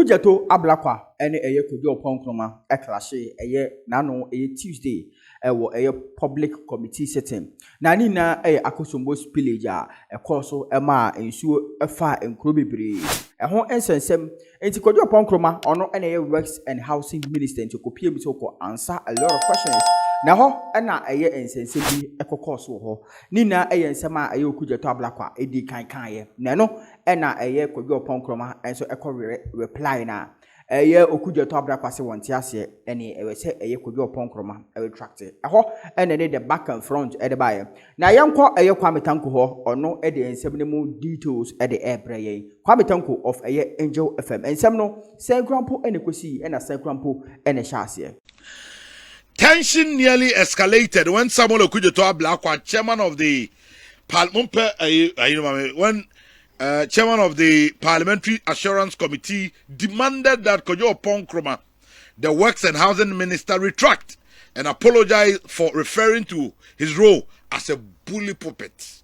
Okudzeto Ablakwa ene eye Kojo Oppong Nkrumah Clàsh eye nano eye Tuesday ewo eye public committee sitting na ni na eye akosombo spillage a ekoso ema ensuo efa enkro bebre ho ensensem enti Kojo Oppong Nkrumah ono ene eye works and housing minister enti kopie bi so ko answer a lot of questions na ho ena eye ensensem bi ekokoso ho ni na eye ensema eye Okudzeto Ablakwa edi kan ye na no ena eye Kojo Oppong Nkrumah enso eko reply na eye Okudzeto Ablakwa se wonte ase ene ewe se eye Kojo Oppong Nkrumah retract eho ene ne the back and front e de baye na yenko eye kwametanko ho ono e de ensem ne mu details e de ebre ye kwametanko of eye Angel FM ensem no Nkrumah ene kosi ena Nkrumah ene hyase. Tension nearly escalated when Samuel Okudzeto Ablakwa, chairman of the chairman of the Parliamentary Assurance Committee, demanded that Kojo Oppong Nkrumah, the Works and Housing Minister, retract and apologize for referring to his role as a bully puppet.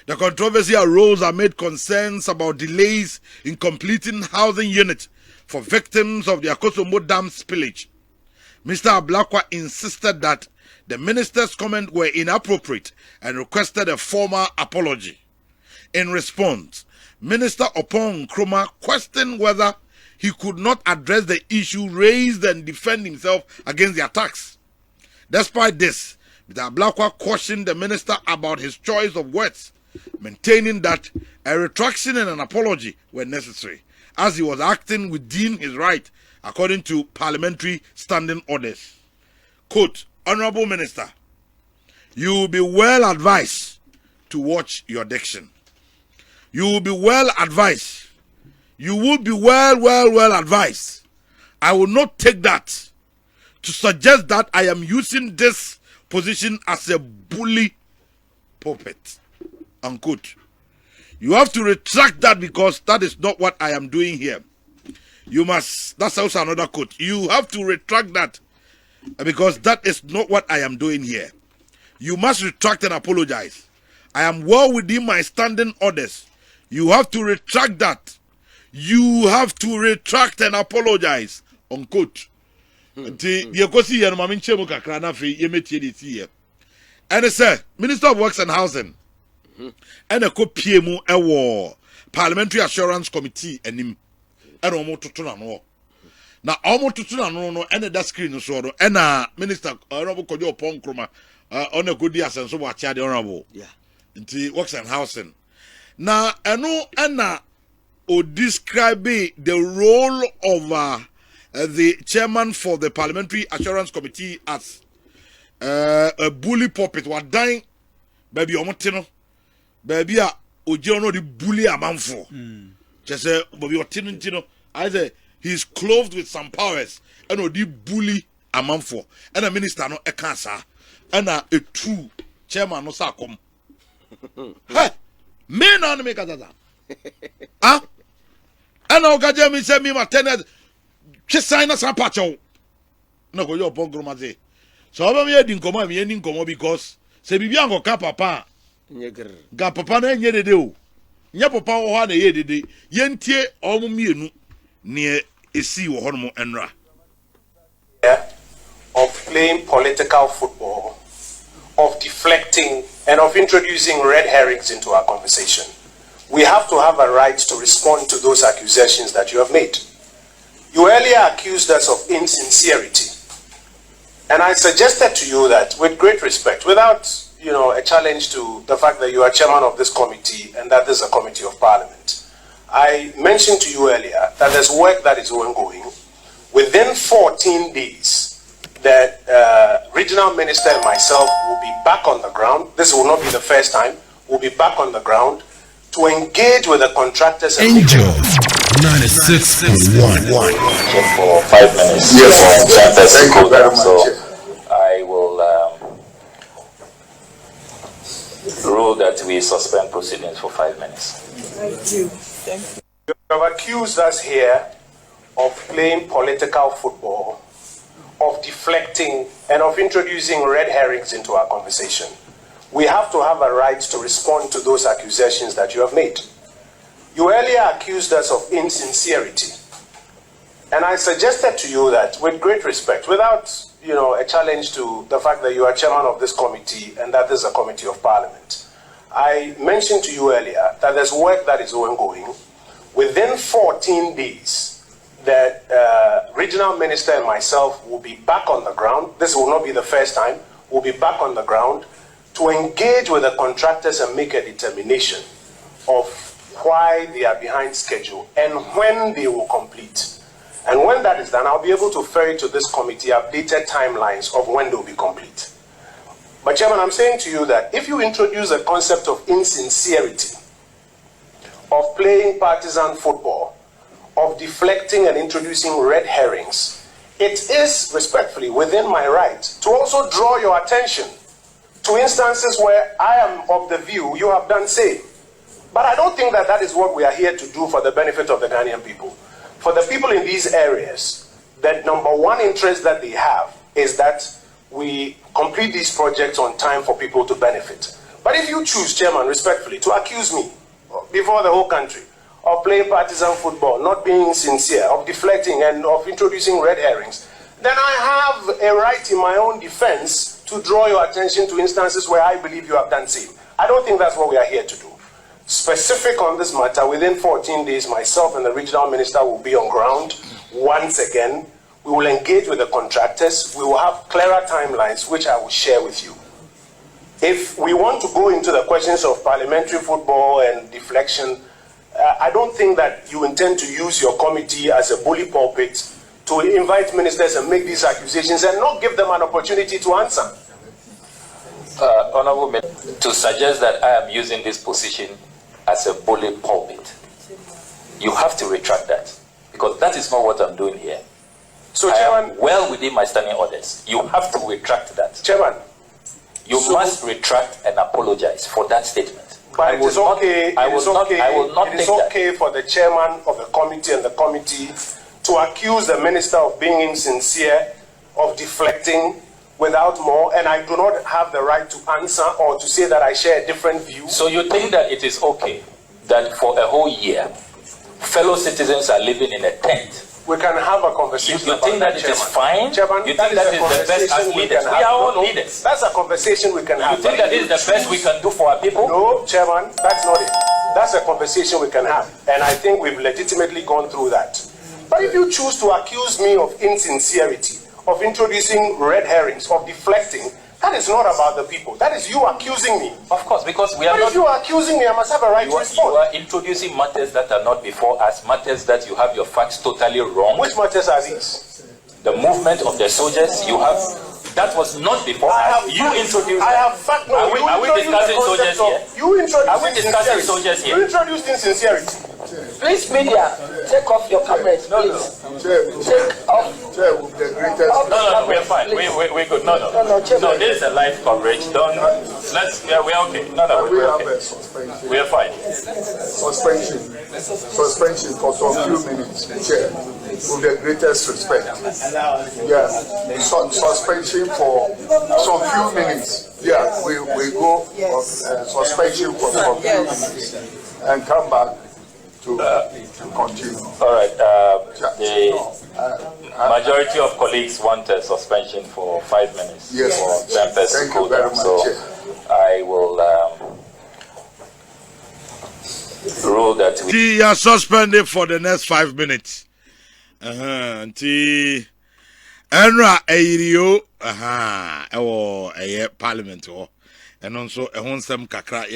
The controversy arose amid concerns about delays in completing housing units for victims of the Akosombo Dam spillage. Mr. Ablakwa insisted that the minister's comments were inappropriate and requested a formal apology. In response, Minister Oppong Nkrumah questioned whether he could not address the issue raised and defend himself against the attacks. Despite this, Mr. Ablakwa cautioned the minister about his choice of words, maintaining that a retraction and an apology were necessary, as he was acting within his right according to parliamentary standing orders. Quote, Honorable Minister, you will be well advised to watch your diction. You will be well advised. You will be well advised. I will not take that to suggest that I am using this position as a bully puppet. Unquote. You have to retract that because that is not what I am doing here. You must, that's also another quote. You have to retract that because that is not what I am doing here. You must retract and apologize. I am well within my standing orders. You have to retract that. You have to retract and apologize. Unquote. And it said, Minister of Works and Housing, and a co-PMO Award, Parliamentary Assurance Committee, and him. And almost to no. Now, almost to no, and that screen is so, and Minister Honorable Kojo Oppong Nkrumah on a good year and so much, the Honorable. Yeah. Into Works and Housing. Now, I know Anna would describe the role of the chairman for the Parliamentary Assurance Committee as a bully puppet. What dying, baby, Omotino, baby, Ojono, the bully a man for. Just say, but you're tino. I say he's clothed with some powers, and the bully a man for, and a minister no a cancer, and a true chairman no sakom. Hey, men on make that. Ah, and now Gajami said me my tenant, just sign us a patcho. No go your Oppong Nkrumah. So I'm here didn't come because say Bibiango Kapapa, Gapapa and Yedo. Nyapapa ho na ye dede yentie omumienu ne esi wo hono enra of playing political football, of deflecting and of introducing red herrings into our conversation. We have to have a right to respond to those accusations that you have made. You earlier accused us of insincerity, and I suggested to you that with great respect, without a challenge to the fact that you are chairman of this committee and that this is a committee of parliament. I mentioned to you earlier that there's work that is ongoing. Within 14 days, the regional minister and myself will be back on the ground. This will not be the first time. We'll be back on the ground to engage with the contractors. Angel 96.1 for 5 minutes. Yes, thank you very much. So I will rule that we suspend proceedings for 5 minutes. Thank you. You have accused us here of playing political football, of deflecting, and of introducing red herrings into our conversation. We have to have a right to respond to those accusations that you have made. You earlier accused us of insincerity, And I suggested to you that, with great respect, without a challenge to the fact that you are chairman of this committee and that this is a committee of parliament, I mentioned to you earlier that there's work that is ongoing. Within 14 days, the regional minister and myself will be back on the ground. This will not be the first time. We'll be back on the ground to engage with the contractors and make a determination of why they are behind schedule and when they will complete. And when that is done, I'll be able to ferry to this committee updated timelines of when they'll be complete. But Chairman, I'm saying to you that if you introduce a concept of insincerity, of playing partisan football, of deflecting and introducing red herrings, it is respectfully within my right to also draw your attention to instances where I am of the view you have done same. But I don't think that that is what we are here to do for the benefit of the Ghanaian people. For the people in these areas, the number one interest that they have is that we complete these projects on time for people to benefit. But if you choose, Chairman, respectfully, to accuse me before the whole country of playing partisan football, not being sincere, of deflecting and of introducing red herrings, then I have a right in my own defense to draw your attention to instances where I believe you have done same. I don't think that's what we are here to do. Specific on this matter, within 14 days, myself and the regional minister will be on ground once again. We will engage with the contractors. We will have clearer timelines, which I will share with you. If we want to go into the questions of parliamentary football and deflection, I don't think that you intend to use your committee as a bully pulpit to invite ministers and make these accusations and not give them an opportunity to answer. Honorable Minister, to suggest that I am using this position as a bully pulpit, you have to retract that, because that is not what I'm doing here. So, I Chairman, am well within my standing orders. You have to retract that. Chairman, You must retract and apologize for that statement. but it is okay. I will not It is okay for the chairman of the committee and the committee to accuse the minister of being insincere, of deflecting without more, and I do not have the right to answer or to say that I share a different view. So you think that it is okay that for a whole year, fellow citizens are living in a tent? We can have a conversation. You think that it is fine? Chairman, You think that is the best as leaders? We are all leaders. That's a conversation we can have. You think that is the best we can do for our people? No, Chairman, that's not it. That's a conversation we can have. And I think we've legitimately gone through that. But if you choose to accuse me of insincerity, of introducing red herrings, of deflecting, that is not about the people. That is you accusing me. Of course, because we are But not... if you are accusing me, I must have a right to You respond. are introducing matters that are not before us, matters that you have your facts totally wrong. Which matters are these? The movement of the soldiers, you have... That was not before us. You introduced... I have fact. No, Are we discussing soldiers here? You introduced Are we discussing insincerity. soldiers here? You introduced insincerity. Please, media, take off your cameras, please. Take off. With the greatest No, we're fine. We're good. No, this is a live coverage. We're okay. we We're have okay. a suspension. We're fine. Suspension for some few minutes, Chair, with the greatest respect. Yeah, suspension for some few minutes. Yeah, we go on suspension for some few minutes and come back to continue. All right. The majority of colleagues want a suspension for 5 minutes. Yes. For 10 persons. Thank you very much, So Chair. I will rule that we... You are suspended for the next 5 minutes. Until Enra Eirio, parliament, and also a wholesome kakra.